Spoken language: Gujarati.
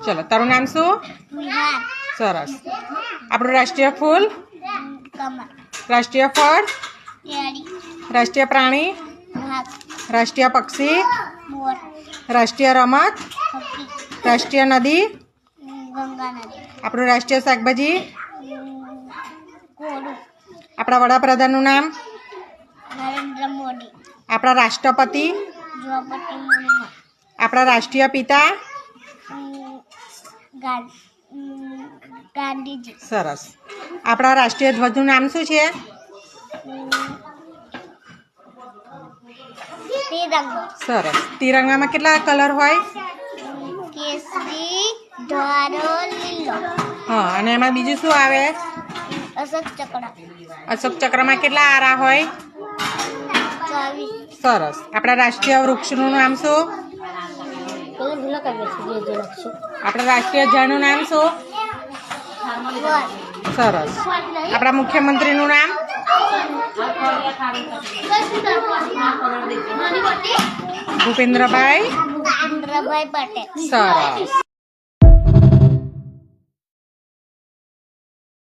ચલો, તારું નામ શું? સરસ. આપણું રાષ્ટ્રીય ફૂલ, રાષ્ટ્રીય ફળ, રાષ્ટ્રીય પ્રાણી, રાષ્ટ્રીય પક્ષી, રાષ્ટ્રીય રમત, રાષ્ટ્રીય નદી, આપણું રાષ્ટ્રીય શાકભાજી, આપણા વડાપ્રધાનનું નામ, નરેન્દ્ર મોદી, આપણા રાષ્ટ્રપતિ, દ્રૌપદી મુર્મુ, આપણા રાષ્ટ્રીય પિતા. ગાંધીજી. સરસ. આપણા રાષ્ટ્રીય ધ્વજનું નામ શું છે? તિરંગો. સરસ. તિરંગામાં કેટલા કલર હોય? કેસરી, ધોળો, લીલો. હા, અને એમાં બીજું શું આવે? અશોક ચક્ર. અશોક ચક્રમાં કેટલા આરા હોય? 24. સરસ. આપણા રાષ્ટ્રીય વૃક્ષનું નામ શું? આપણા રાષ્ટ્રીય ઝાડનું નામ શું? સરસ. આપણા મુખ્યમંત્રીનું નામ? ભૂપેન્દ્રભાઈ ભૂપેન્દ્રભાઈ પટેલ. સરસ.